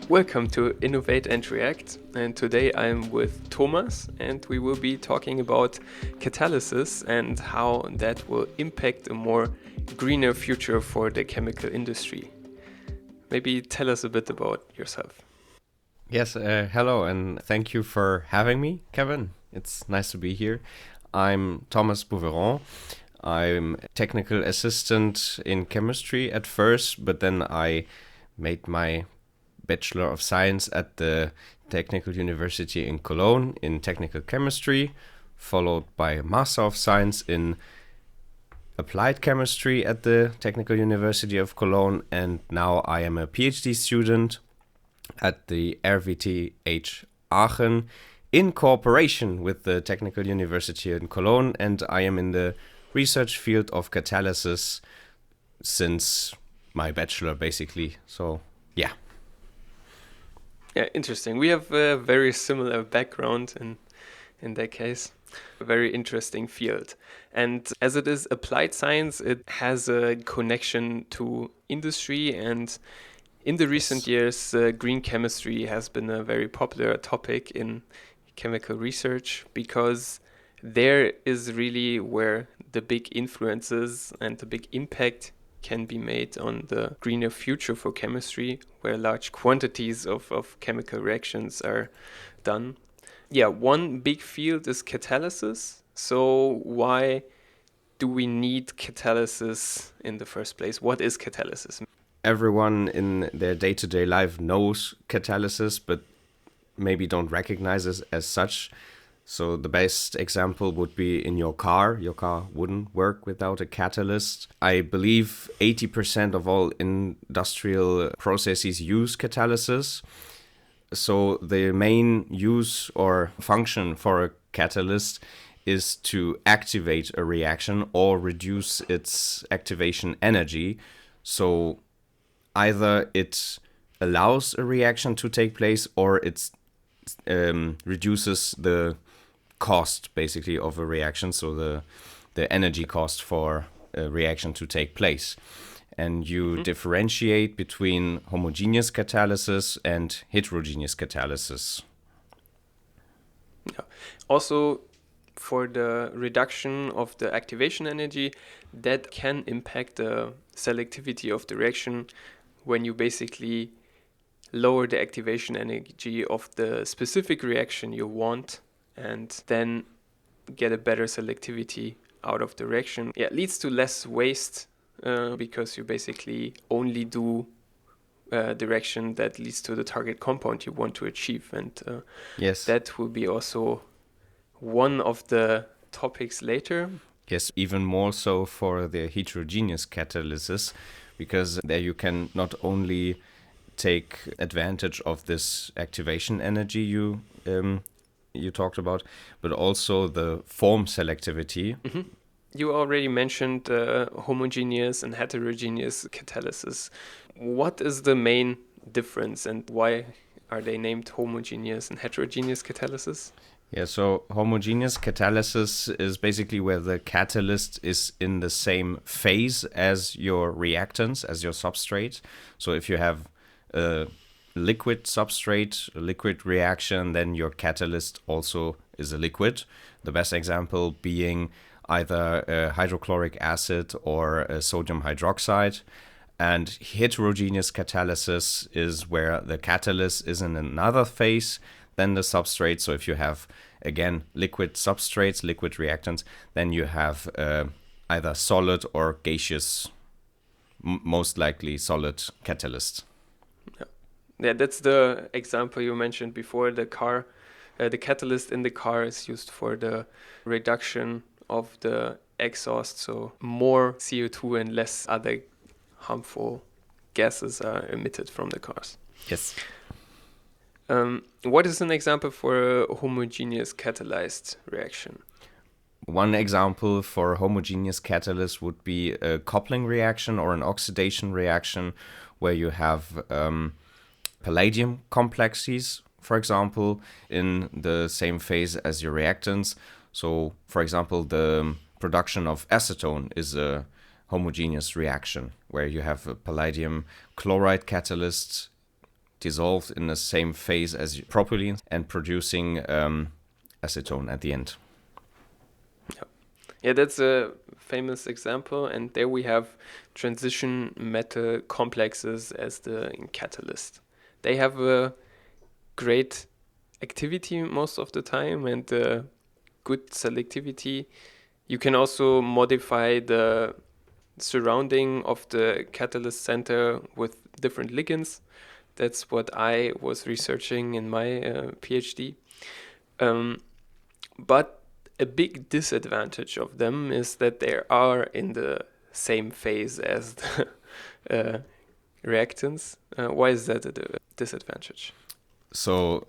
Welcome to Innovate and React, and today I'm with Thomas and we will be talking about catalysis and how that will impact a more greener future for the chemical industry. Maybe tell us a bit about yourself. Yes, hello, and thank you for having me, Kevin. It's nice to be here. I'm Thomas Bouveyron. I'm technical assistant in chemistry at first, but then I made my Bachelor of Science at the Technical University in Cologne in technical chemistry, followed by a Master of Science in applied chemistry at the Technical University of Cologne, and now I am a PhD student at the RWTH Aachen in cooperation with the Technical University in Cologne, and I am in the research field of catalysis since my bachelor, basically. So, yeah. Yeah, interesting. We have a very similar background in that case. A very interesting field. And as it is applied science, it has a connection to industry, and in the recent years, green chemistry has been a very popular topic in chemical research because there is really where the big influences and the big impact can be made on the greener future for chemistry, where large quantities of chemical reactions are done. Yeah, one big field is catalysis. So why do we need catalysis in the first place? What is catalysis? Everyone in their day-to-day life knows catalysis, but maybe don't recognize it as such. So the best example would be in your car. Your car wouldn't work without a catalyst. I believe 80% of all industrial processes use catalysis. So the main use or function for a catalyst is to activate a reaction or reduce its activation energy. So either it allows a reaction to take place or it reduces the cost basically of a reaction, so the energy cost for a reaction to take place. And you differentiate between homogeneous catalysis and heterogeneous catalysis. Yeah. Also, for the reduction of the activation energy, that can impact the selectivity of the reaction when you basically lower the activation energy of the specific reaction you want and then get a better selectivity out of the reaction. Yeah, it leads to less waste because you basically only do the reaction that leads to the target compound you want to achieve. And Yes. that will be also one of the topics later. Yes, even more so for the heterogeneous catalysis, because there you can not only take advantage of this activation energy you talked about, but also the form selectivity. You already mentioned homogeneous and heterogeneous catalysis. What is the main difference and why are they named homogeneous and heterogeneous catalysis? Yeah, so homogeneous catalysis is basically where the catalyst is in the same phase as your reactants, as your substrate. So if you have a liquid substrate, a liquid reaction, then your catalyst also is a liquid. The best example being either a hydrochloric acid or a sodium hydroxide. And heterogeneous catalysis is where the catalyst is in another phase than the substrate. So if you have, again, liquid substrates, liquid reactants, then you have either solid or gaseous, most likely solid catalyst. Yeah, that's the example you mentioned before. The car, the catalyst in the car is used for the reduction of the exhaust, so more CO2 and less other harmful gases are emitted from the cars. Yes. What is an example for a homogeneous catalyzed reaction? One example for homogeneous catalyst would be a coupling reaction or an oxidation reaction where you have palladium complexes, for example, in the same phase as your reactants. So, for example, the production of acetone is a homogeneous reaction where you have a palladium chloride catalyst dissolved in the same phase as propylene and producing acetone at the end. Yeah, that's a famous example, and there we have transition metal complexes as the catalyst. They have a great activity most of the time and good selectivity. You can also modify the surrounding of the catalyst center with different ligands. That's what I was researching in my PhD. But a big disadvantage of them is that they are in the same phase as the reactants. Why is that a disadvantage? So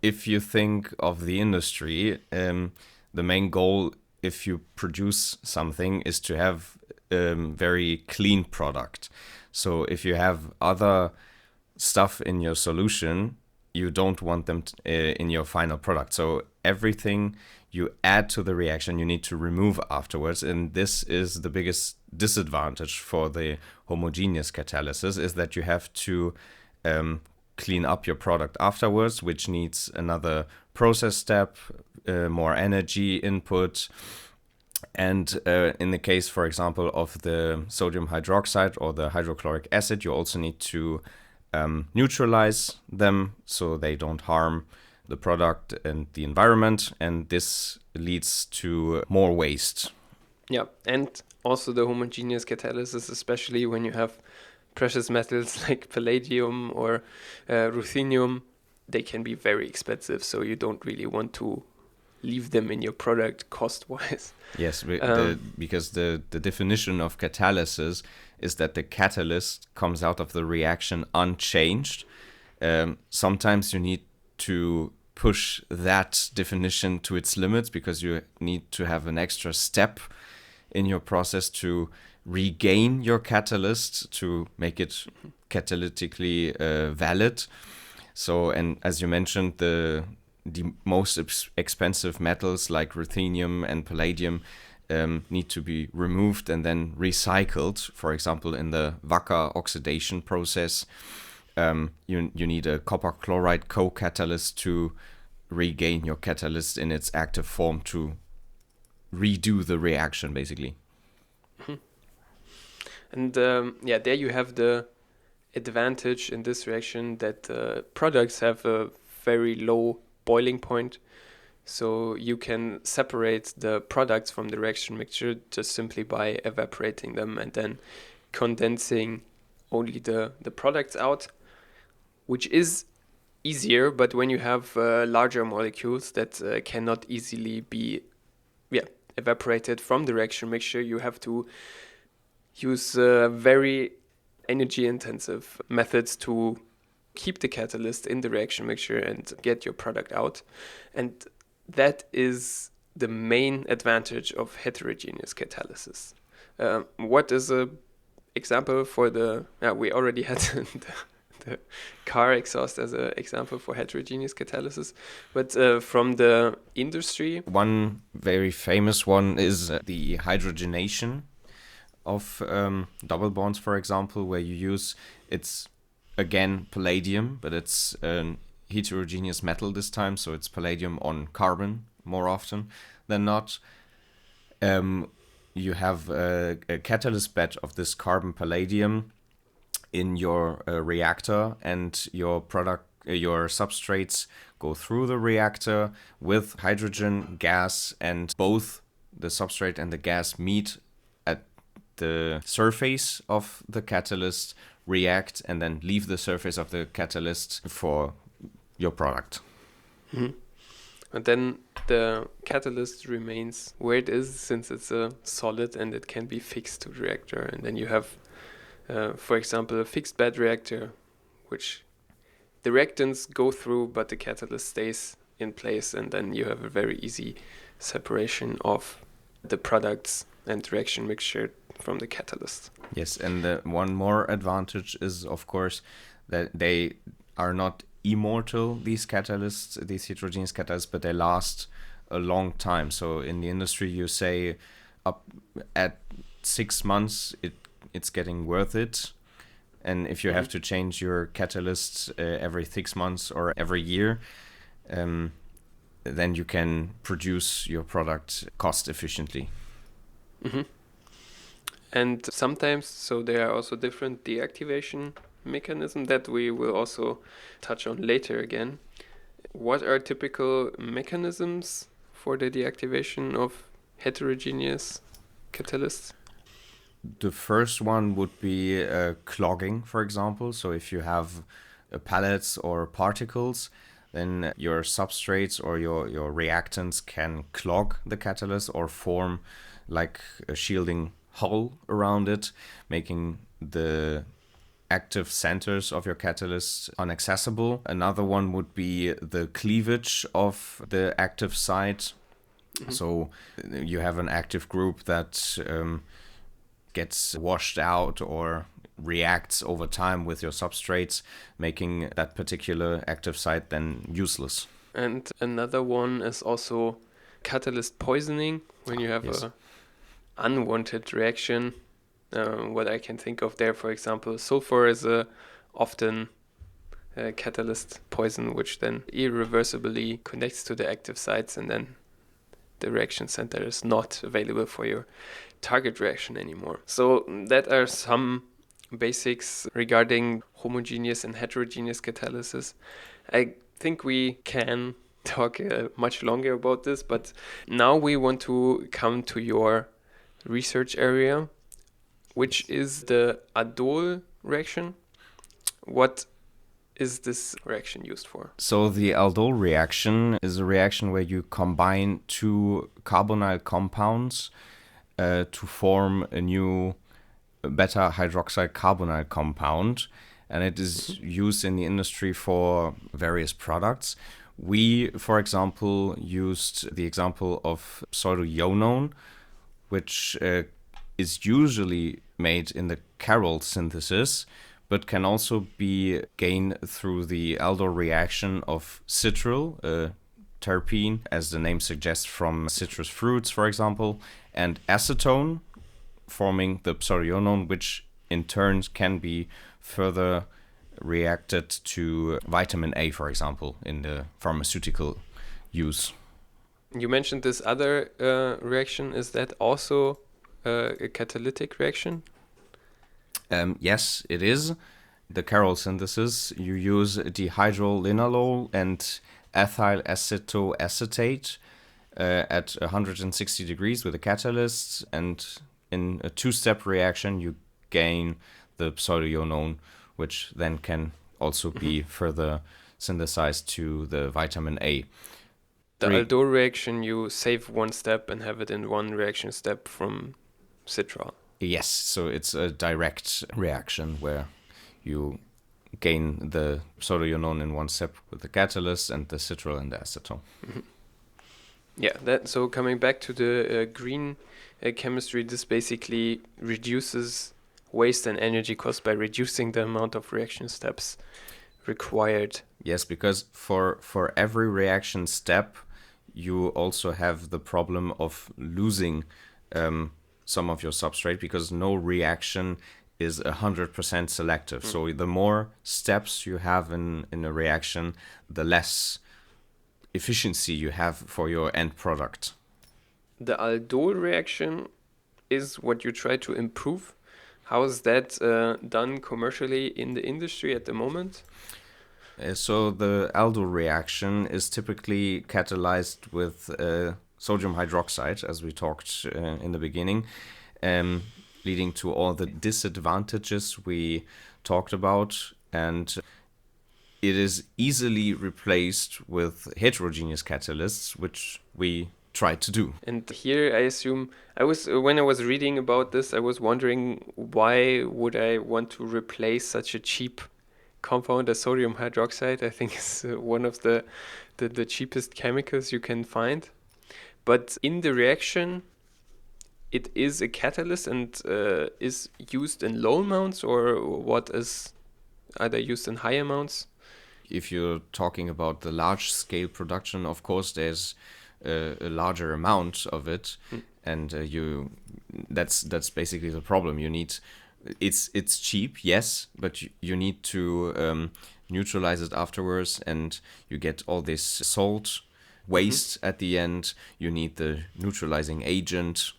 if you think of the industry, the main goal if you produce something is to have a very clean product. So if you have other stuff in your solution, you don't want them in your final product. So everything you add to the reaction, you need to remove afterwards. And this is the biggest disadvantage for the homogeneous catalysis, is that you have to clean up your product afterwards, which needs another process step, more energy input. And in the case, for example, of the sodium hydroxide or the hydrochloric acid, you also need to neutralize them so they don't harm the product and the environment, and this leads to more waste. Yeah, and also the homogeneous catalysis, especially when you have precious metals like palladium or ruthenium, they can be very expensive, so you don't really want to leave them in your product cost-wise. Yes, because the definition of catalysis is that the catalyst comes out of the reaction unchanged. Sometimes you need to push that definition to its limits because you need to have an extra step in your process to regain your catalyst to make it catalytically valid. So, and as you mentioned, the most expensive metals like ruthenium and palladium need to be removed and then recycled. For example, in the Wacker oxidation process, you need a copper chloride co-catalyst to regain your catalyst in its active form to redo the reaction, basically. And there you have the advantage in this reaction that products have a very low boiling point, so you can separate the products from the reaction mixture just simply by evaporating them and then condensing only the products out, which is easier. But when you have larger molecules that cannot easily be evaporated from the reaction mixture, you have to use very energy intensive methods to keep the catalyst in the reaction mixture and get your product out. And that is the main advantage of heterogeneous catalysis. What is a example for the we already had the car exhaust as an example for heterogeneous catalysis, but from the industry, one very famous one is the hydrogenation of double bonds, for example, where you use, it's again palladium, but it's a heterogeneous metal this time, so it's palladium on carbon more often than not. You have a catalyst bed of this carbon palladium in your reactor, and your product, your substrates go through the reactor with hydrogen gas, and both the substrate and the gas meet at the surface of the catalyst, react, and then leave the surface of the catalyst for your product. Mm-hmm. And then the catalyst remains where it is, since it's a solid and it can be fixed to the reactor. And then you have, for example, a fixed bed reactor, which the reactants go through, but the catalyst stays in place. And then you have a very easy separation of the products and reaction mixture from the catalyst. Yes, and one more advantage is, of course, that they are not immortal, these catalysts, these heterogeneous catalysts, but they last a long time. So in the industry, you say up at 6 months, it's getting worth it. And if you have to change your catalyst every 6 months or every year, then you can produce your product cost efficiently. And sometimes, so there are also different deactivation mechanisms that we will also touch on later again. What are typical mechanisms for the deactivation of heterogeneous catalysts? The first one would be clogging, for example. So if you have pellets or particles, then your substrates or your reactants can clog the catalyst or form like a shielding hull around it, making the active centers of your catalyst inaccessible. Another one would be the cleavage of the active site. So you have an active group that gets washed out or reacts over time with your substrates, making that particular active site then useless. And another one is also catalyst poisoning, when you have a unwanted reaction. What I can think of there, for example, sulfur is often a catalyst poison, which then irreversibly connects to the active sites, and then the reaction center is not available for your target reaction anymore. So that are some basics regarding homogeneous and heterogeneous catalysis. I think we can talk much longer about this, but now we want to come to your research area, which is the Aldol reaction. What is this reaction used for? So the Aldol reaction is a reaction where you combine two carbonyl compounds to form a new beta hydroxide carbonyl compound, and it is used in the industry for various products. We, for example, used the example of pseudo-ionone, which is usually made in the Carroll synthesis, but can also be gained through the Aldol reaction of citral, a terpene, as the name suggests, from citrus fruits, for example, and acetone, forming the pseudo-ionone, which in turn can be further reacted to vitamin A, for example, in the pharmaceutical use. You mentioned this other reaction. Is that also a catalytic reaction? Yes, it is. The Carroll synthesis, you use dihydrolinalol and ethyl acetoacetate at 160 degrees with a catalyst, and in a two-step reaction you gain the pseudo-ionone, which then can also be further synthesized to the vitamin A. The Aldol reaction, you save one step and have it in one reaction step from citral. Yes, so it's a direct reaction where you gain the pseudo-ionone in one step with the catalyst and the citral and the acetone. Yeah, so coming back to the green chemistry, this basically reduces waste and energy cost by reducing the amount of reaction steps required. Yes, because for every reaction step, you also have the problem of losing some of your substrate, because no reaction is 100% selective. So the more steps you have in a reaction, the less efficiency you have for your end product. The Aldol reaction is what you try to improve. How is that done commercially in the industry at the moment? So the Aldol reaction is typically catalyzed with sodium hydroxide, as we talked in the beginning, leading to all the disadvantages we talked about, and it is easily replaced with heterogeneous catalysts, which we try to do. And here I assume, when I was reading about this, I was wondering, why would I want to replace such a cheap compound as sodium hydroxide? I think it's one of the cheapest chemicals you can find. But in the reaction, it is a catalyst and is used in low amounts, or what is, are they used in high amounts? If you're talking about the large scale production, of course, there's a larger amount of it, and that's basically the problem. You need it's cheap, yes, but you need to neutralize it afterwards, and you get all this salt waste at the end. You need the neutralizing agent,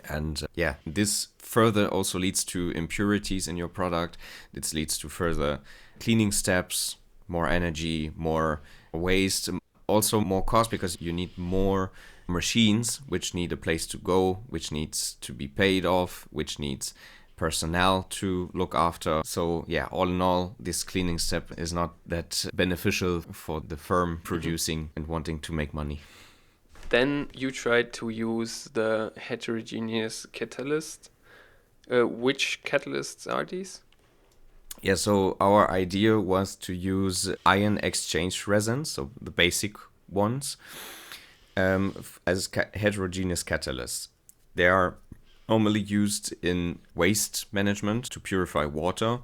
and this further also leads to impurities in your product. This leads to further cleaning steps, more energy, more waste, also more cost, because you need more machines which need a place to go, which needs to be paid off, which needs personnel to look after. So yeah, all in all, this cleaning step is not that beneficial for the firm producing and wanting to make money. Then you tried to use the heterogeneous catalyst. Which catalysts are these? Yeah, so our idea was to use ion exchange resins, so the basic ones, as heterogeneous catalysts. They are normally used in waste management to purify water,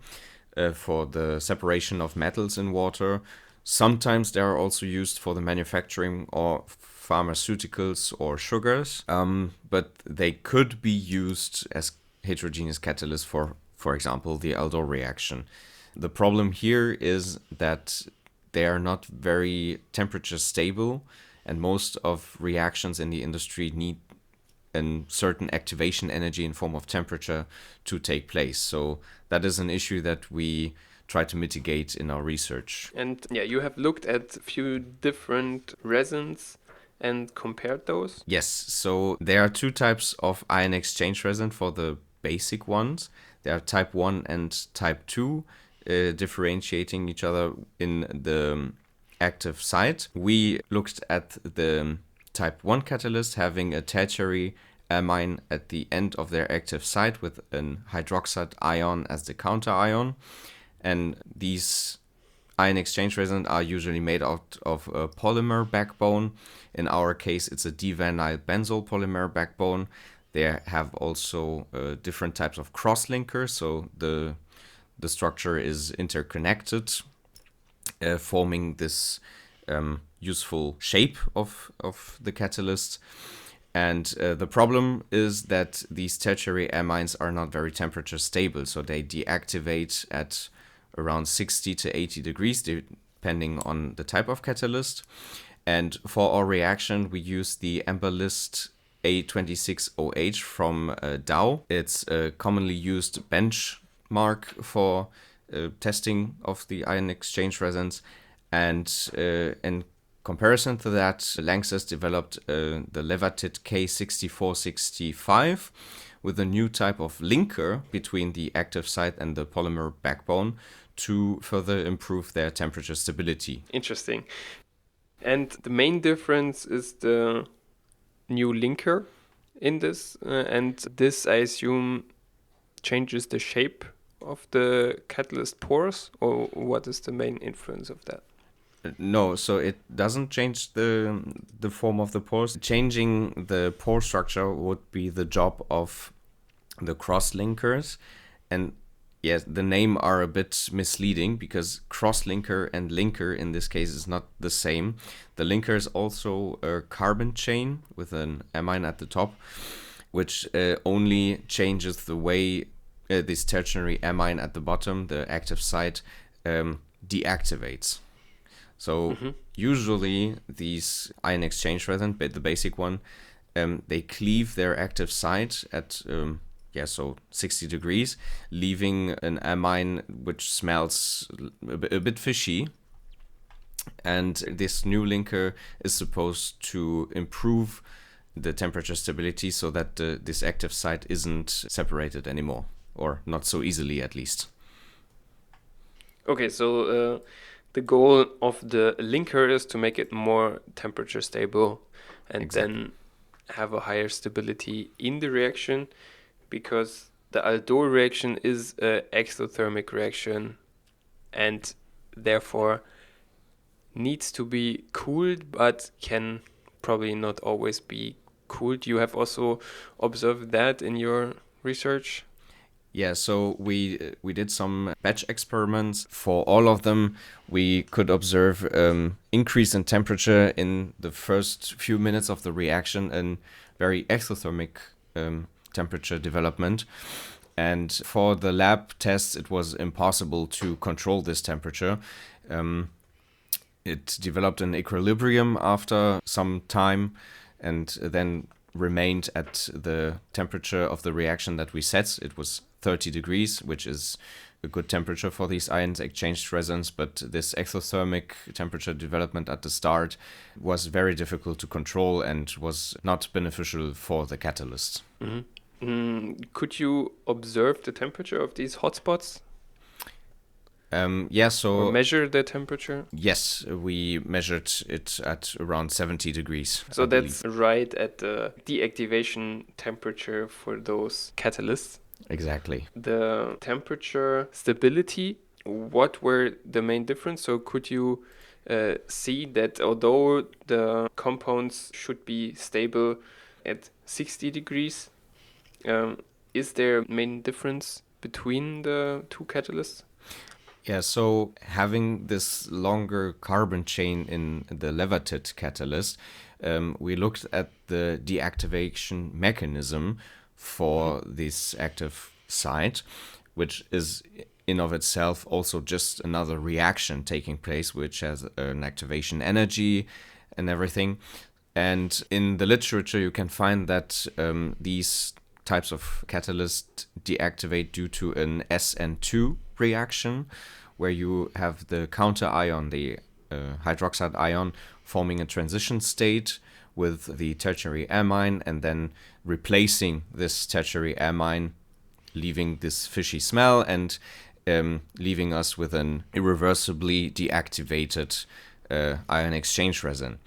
for the separation of metals in water. Sometimes they are also used for the manufacturing of pharmaceuticals or sugars, but they could be used as heterogeneous catalysts for example, the Aldol reaction. The problem here is that they are not very temperature stable, and most of reactions in the industry need a certain activation energy in form of temperature to take place. So that is an issue that we try to mitigate in our research. And yeah, you have looked at a few different resins and compared those? Yes, so there are two types of ion exchange resin for the basic ones. There are type 1 and type 2, differentiating each other in the active site. We looked at the type 1 catalyst having a tertiary amine at the end of their active site with an hydroxide ion as the counter ion. And these ion exchange resins are usually made out of a polymer backbone. In our case, it's a divinyl benzyl polymer backbone. They have also different types of cross-linkers, so the structure is interconnected, forming this useful shape of the catalyst. And the problem is that these tertiary amines are not very temperature stable, so they deactivate at around 60 to 80 degrees, depending on the type of catalyst. And for our reaction, we use the amber list A26OH from Dow. It's a commonly used benchmark for testing of the ion exchange resins. And in comparison to that, Lanxess developed the Levatit K6465 with a new type of linker between the active site and the polymer backbone to further improve their temperature stability. Interesting. And the main difference is the new linker in this, and this, I assume, changes the shape of the catalyst pores, or what is the main influence of that? No, so it doesn't change the form of the pores. Changing the pore structure would be the job of the cross-linkers. And yes, the name are a bit misleading because cross-linker and linker in this case is not the same. The linker is also a carbon chain with an amine at the top, which only changes the way this tertiary amine at the bottom, the active site, deactivates. So usually these ion exchange resins, the basic one, they cleave their active site at 60 degrees, leaving an amine which smells a bit fishy. And this new linker is supposed to improve the temperature stability so that this active site isn't separated anymore, or not so easily at least. Okay, so the goal of the linker is to make it more temperature stable and then have a higher stability in the reaction, because the Aldol reaction is an exothermic reaction and therefore needs to be cooled, but can probably not always be cooled. You have also observed that in your research? Yeah, so we did some batch experiments. For all of them, we could observe increase in temperature in the first few minutes of the reaction and very exothermic temperature development. And for the lab tests, it was impossible to control this temperature. It developed an equilibrium after some time and then remained at the temperature of the reaction that we set. It was 30 degrees, which is a good temperature for these ions exchanged resins, but this exothermic temperature development at the start was very difficult to control and was not beneficial for the catalyst. Could you observe the temperature of these hotspots? Or measure the temperature? Yes, we measured it at around 70 degrees. So that's right at the deactivation temperature for those catalysts. Exactly. The temperature stability, what were the main difference? So could you see that although the compounds should be stable at 60 degrees, is there a main difference between the two catalysts? Yeah, so having this longer carbon chain in the levated catalyst, we looked at the deactivation mechanism for this active site, which is in of itself also just another reaction taking place, which has an activation energy and everything. And in the literature, you can find that these types of catalysts deactivate due to an SN2 reaction, where you have the counter ion, the hydroxide ion, forming a transition state with the tertiary amine and then replacing this tertiary amine, leaving this fishy smell and leaving us with an irreversibly deactivated ion exchange resin.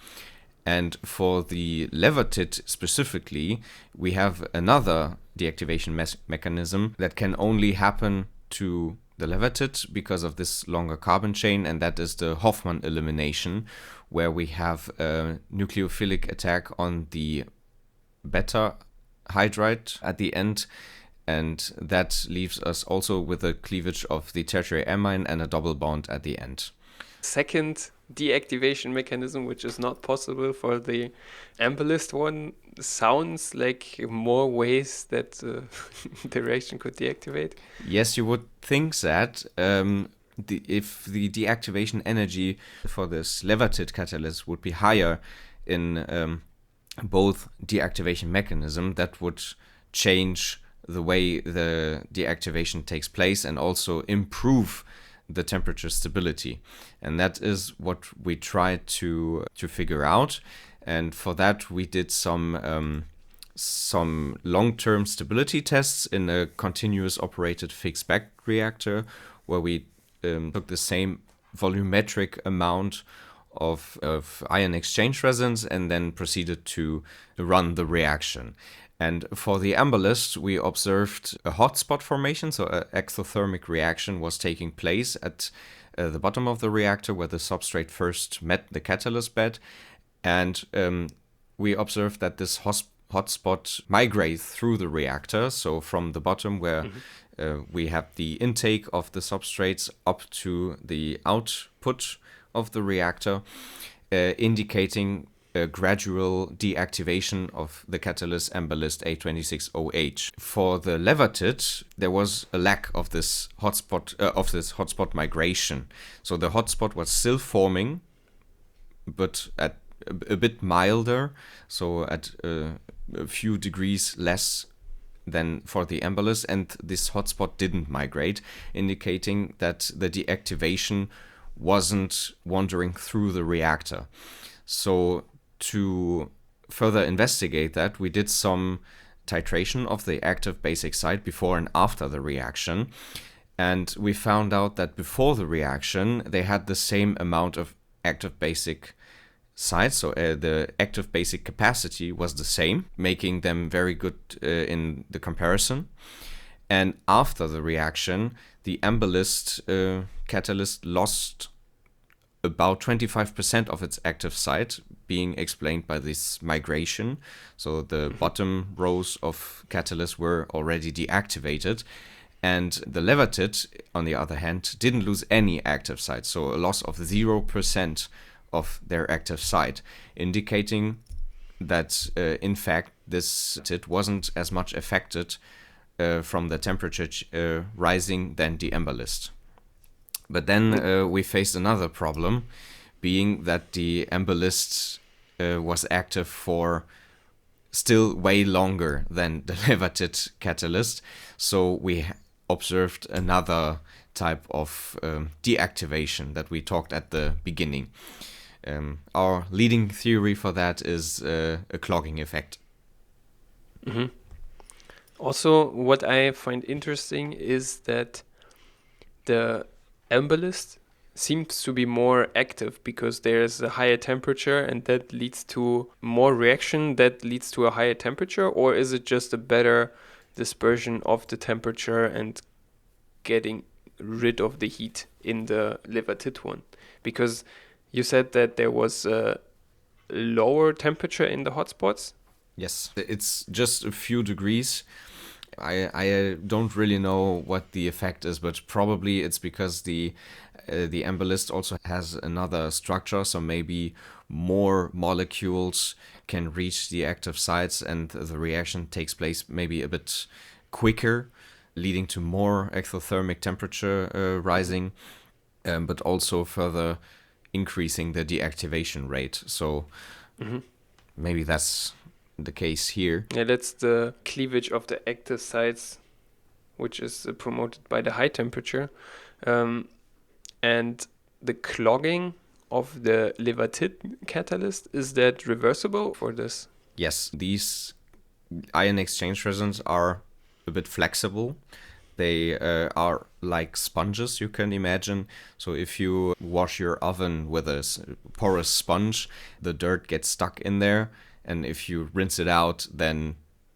And for the levated specifically, we have another deactivation mechanism that can only happen to the levated because of this longer carbon chain, and that is the Hofmann elimination, where we have a nucleophilic attack on the beta hydride at the end, and that leaves us also with a cleavage of the tertiary amine and a double bond at the end. Second deactivation mechanism, which is not possible for the ambalist one, sounds like more ways that the reaction could deactivate. Yes, you would think that. If the deactivation energy for this levated catalyst would be higher in both deactivation mechanism, that would change the way the deactivation takes place and also improve the temperature stability. And that is what we tried to figure out. And for that, we did some long-term stability tests in a continuous operated fixed back reactor, where we took the same volumetric amount of ion exchange resins and then proceeded to run the reaction. And for the ambalist, we observed a hotspot formation, so an exothermic reaction was taking place at the bottom of the reactor where the substrate first met the catalyst bed. And we observed that this hotspot migrates through the reactor, so from the bottom where we have the intake of the substrates up to the output of the reactor, indicating a gradual deactivation of the catalyst ambalist A26OH. For the levated, there was a lack of this hotspot migration. So the hotspot was still forming, but at a bit milder, so at a few degrees less than for the ambalist, and this hotspot didn't migrate, indicating that the deactivation wasn't wandering through the reactor. So to further investigate that, we did some titration of the active basic site before and after the reaction, and we found out that before the reaction they had the same amount of active basic sites, so the active basic capacity was the same, making them very good in the comparison. And after the reaction, the ambalist catalyst lost about 25% of its active site, being explained by this migration. So the bottom rows of catalysts were already deactivated, and the levated, on the other hand, didn't lose any active site, so a loss of 0% of their active site, indicating that in fact this it wasn't as much affected from the temperature rising than the amber list. But then we faced another problem, being that the amber list was active for still way longer than the Levertit catalyst. So we observed another type of deactivation that we talked at the beginning. Our leading theory for that is a clogging effect. Mm-hmm. Also, what I find interesting is that the amber list seems to be more active because there's a higher temperature and that leads to more reaction that leads to a higher temperature, or is it just a better dispersion of the temperature and getting rid of the heat in the Levertit one? Because you said that there was a lower temperature in the hotspots. Yes, it's just a few degrees. I don't really know what the effect is, but probably it's because the amber list also has another structure, so maybe more molecules can reach the active sites and the reaction takes place maybe a bit quicker, leading to more exothermic temperature rising, but also further increasing the deactivation rate. So maybe that's the case here. Yeah, that's the cleavage of the active sites, which is promoted by the high temperature. And the clogging of the Levertit catalyst, is that reversible for this? Yes, these ion exchange resins are a bit flexible. They are like sponges, you can imagine. So if you wash your oven with a porous sponge, the dirt gets stuck in there. And if you rinse it out, then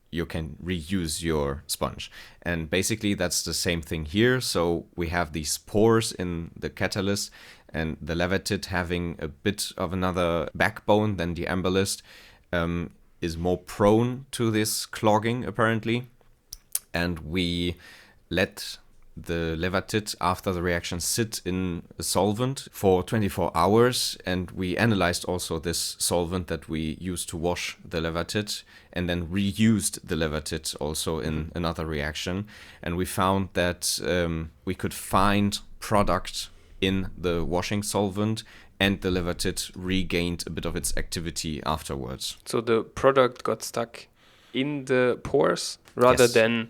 you can reuse your sponge. And basically that's the same thing here. So we have these pores in the catalyst, and the Levertit, having a bit of another backbone than the amber list, is more prone to this clogging apparently. And we let the Levertit after the reaction sit in a solvent for 24 hours, and we analyzed also this solvent that we used to wash the Levertit, and then reused the Levertit also in another reaction, and we found that we could find product in the washing solvent, and the Levertit regained a bit of its activity afterwards. So the product got stuck in the pores rather Yes. than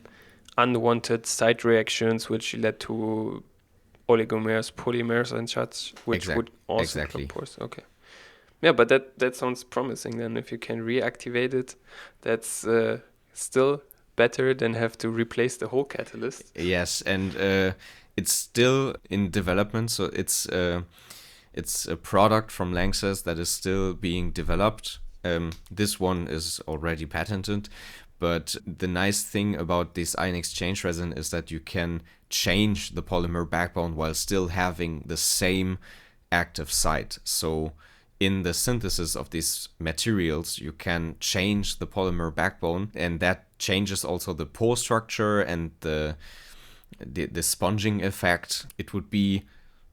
unwanted side reactions which led to oligomers, polymers and such, which would also clog pores. Okay. Yeah, but that sounds promising then. If you can reactivate it, that's still better than have to replace the whole catalyst. Yes, and it's still in development, so it's a product from Lanxess that is still being developed. This one is already patented. But the nice thing about this ion exchange resin is that you can change the polymer backbone while still having the same active site. So in the synthesis of these materials, you can change the polymer backbone, and that changes also the pore structure and the sponging effect. It would be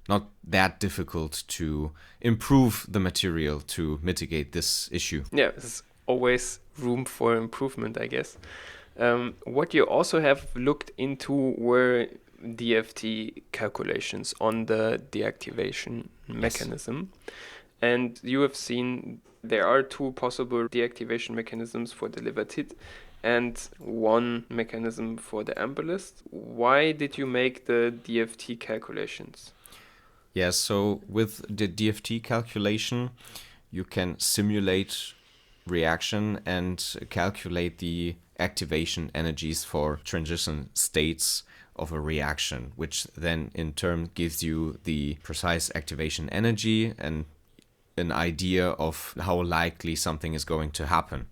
not that difficult to improve the material to mitigate this issue. Yeah, there's always room for improvement, I guess. What you also have looked into were DFT calculations on the deactivation mechanism. And you have seen there are two possible deactivation mechanisms for the Levertit and one mechanism for the amber list. Why did you make the DFT calculations? Yeah, so with the DFT calculation, you can simulate reaction and calculate the activation energies for transition states of a reaction, which then in turn gives you the precise activation energy and an idea of how likely something is going to happen.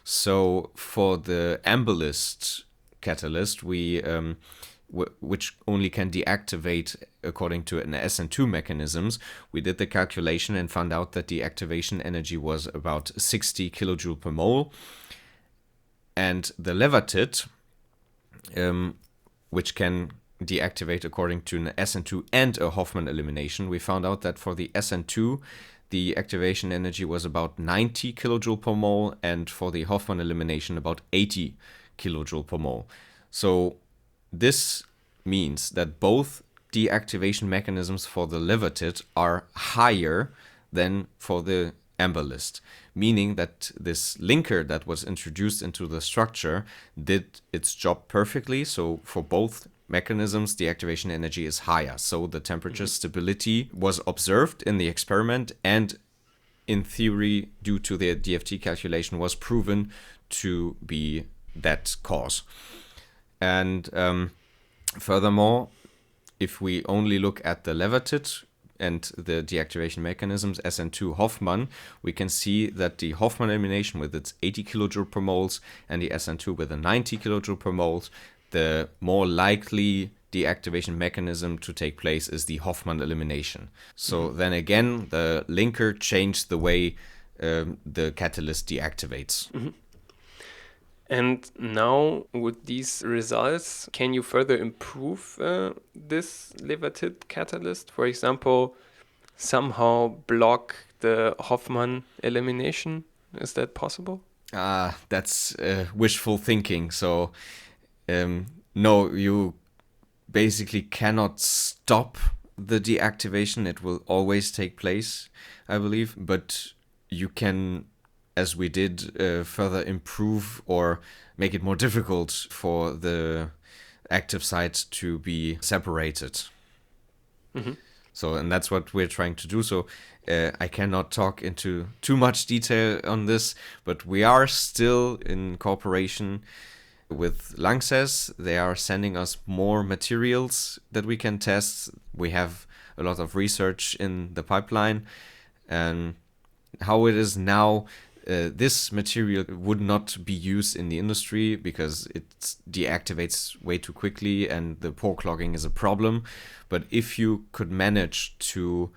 So for the amber list catalyst, we which only can deactivate according to an SN2 mechanisms, we did the calculation and found out that the activation energy was about 60 kilojoule per mole. And the Levertit, which can deactivate according to an SN2 and a Hofmann elimination, we found out that for the SN2, the activation energy was about 90 kilojoule per mole, and for the Hofmann elimination, about 80 kilojoule per mole. So this means that both deactivation mechanisms for the levatite are higher than for the amber list, meaning that this linker that was introduced into the structure did its job perfectly. So for both mechanisms, the activation energy is higher. So the temperature stability was observed in the experiment, and in theory, due to the DFT calculation, was proven to be that cause. And furthermore, if we only look at the levatite and the deactivation mechanisms, SN2 Hoffman, we can see that the Hoffman elimination with its 80 kilojoule per moles and the SN2 with a 90 kilojoule per moles, the more likely deactivation mechanism to take place is the Hoffman elimination. So then again, the linker changed the way the catalyst deactivates. And now, with these results, can you further improve this levatite catalyst? For example, somehow block the Hoffman elimination? Is that possible? That's wishful thinking. So, no, you basically cannot stop the deactivation. It will always take place, I believe. But you can, as we did, further improve or make it more difficult for the active site to be separated. So, and that's what we're trying to do. So I cannot talk into too much detail on this, but we are still in cooperation with Lanxess. They are sending us more materials that we can test. We have a lot of research in the pipeline, and how it is now, this material would not be used in the industry because it deactivates way too quickly and the pore clogging is a problem. But if you could manage to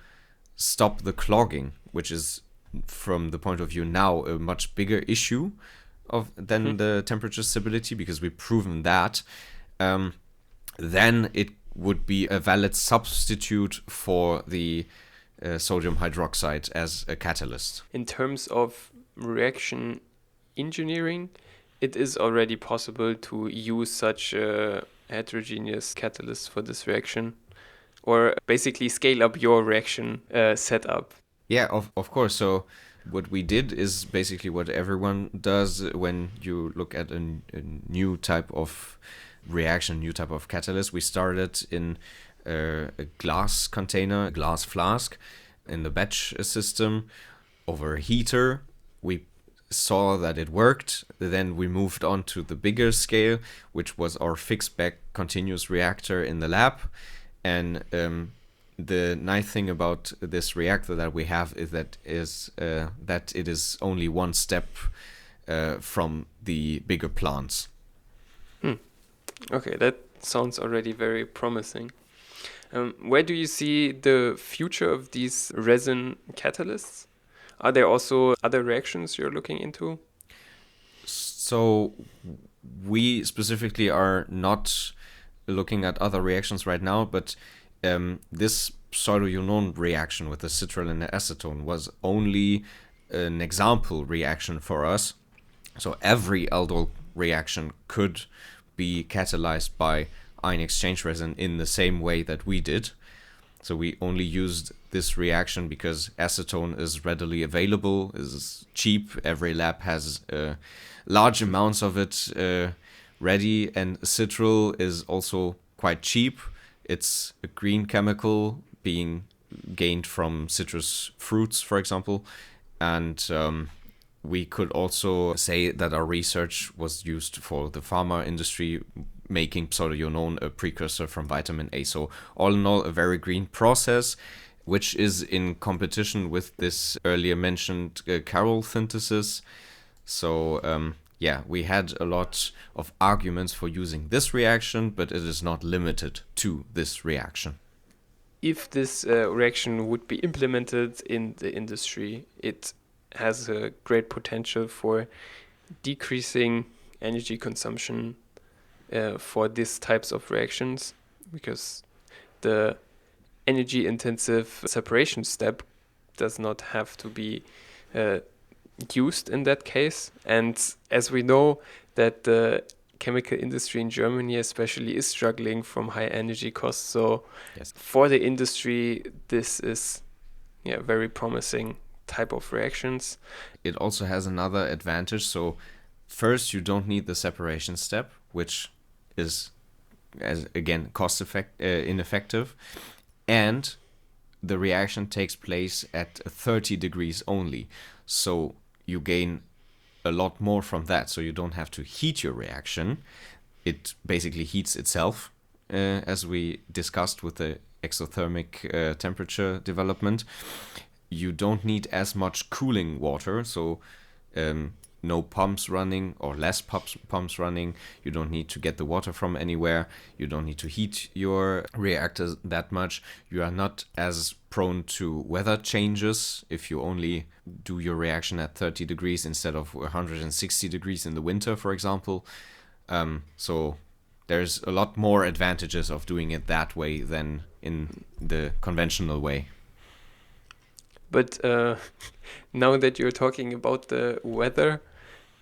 stop the clogging, which is from the point of view now a much bigger issue than the temperature stability, because we've proven that, then it would be a valid substitute for the sodium hydroxide as a catalyst. In terms of reaction engineering, it is already possible to use such a heterogeneous catalyst for this reaction, or basically scale up your reaction setup. Yeah, of course. So what we did is basically what everyone does when you look at a new type of reaction, new type of catalyst. We started in a glass container, a glass flask in the batch system over a heater. We saw that it worked. Then we moved on to the bigger scale, which was our fixed back continuous reactor in the lab. And the nice thing about this reactor that we have is that it is only one step from the bigger plants. Okay, that sounds already very promising. Where do you see the future of these resin catalysts? Are there also other reactions you're looking into? So we specifically are not looking at other reactions right now, but this pseudo-ionone reaction with the citral and the acetone was only an example reaction for us. So every aldol reaction could be catalyzed by ion exchange resin in the same way that we did. So we only used this reaction because acetone is readily available, is cheap. Every lab has large amounts of it ready, and citral is also quite cheap. It's a green chemical being gained from citrus fruits, for example. And we could also say that our research was used for the pharma industry, making pseudo-ionone a precursor from vitamin A. So all in all, a very green process, which is in competition with this earlier mentioned chiral synthesis. So yeah, we had a lot of arguments for using this reaction, but it is not limited to this reaction. If this reaction would be implemented in the industry, it has a great potential for decreasing energy consumption for these types of reactions, because the energy intensive separation step does not have to be used in that case. And as we know that the chemical industry in Germany especially is struggling from high energy costs. So Yes. for the industry, this is very promising type of reactions. It also has another advantage. So first, you don't need the separation step, which is, as again, ineffective, and the reaction takes place at 30 degrees only. So you gain a lot more from that. So you don't have to heat your reaction. It basically heats itself, as we discussed with the exothermic temperature development. You don't need as much cooling water, so no pumps running or less pumps running. You don't need to get the water from anywhere. You don't need to heat your reactors that much. You are not as prone to weather changes if you only do your reaction at 30 degrees instead of 160 degrees in the winter, for example. So there's a lot more advantages of doing it that way than in the conventional way. But now that you're talking about the weather,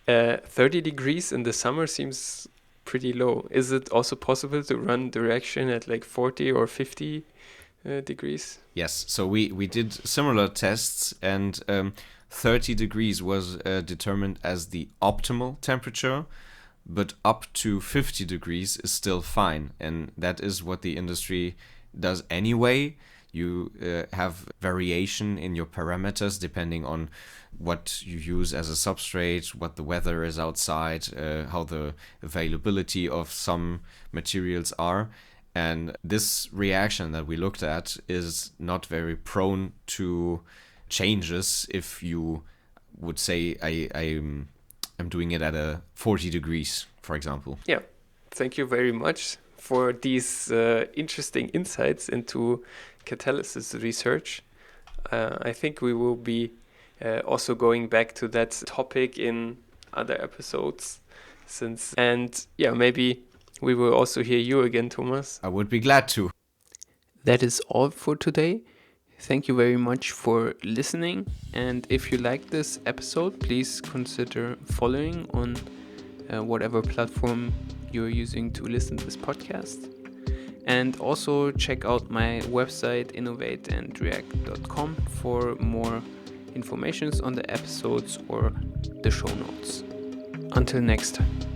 30 degrees in the summer seems pretty low. Is it also possible to run the reaction at like 40 or 50 degrees? Yes, so we did similar tests, and 30 degrees was determined as the optimal temperature, but up to 50 degrees is still fine, and that is what the industry does anyway. You have variation in your parameters depending on what you use as a substrate, what the weather is outside, how the availability of some materials are. And this reaction that we looked at is not very prone to changes if you would say I'm doing it at 40 degrees, for example. Yeah, thank you very much for these interesting insights into catalysis research. I think we will be also going back to that topic in other episodes. Maybe we will also hear you again, Thomas. I would be glad to. That is all for today. Thank you very much for listening. And if you like this episode, please consider following on whatever platform you're using to listen to this podcast. And also check out my website innovateandreact.com for more information on the episodes or the show notes. Until next time.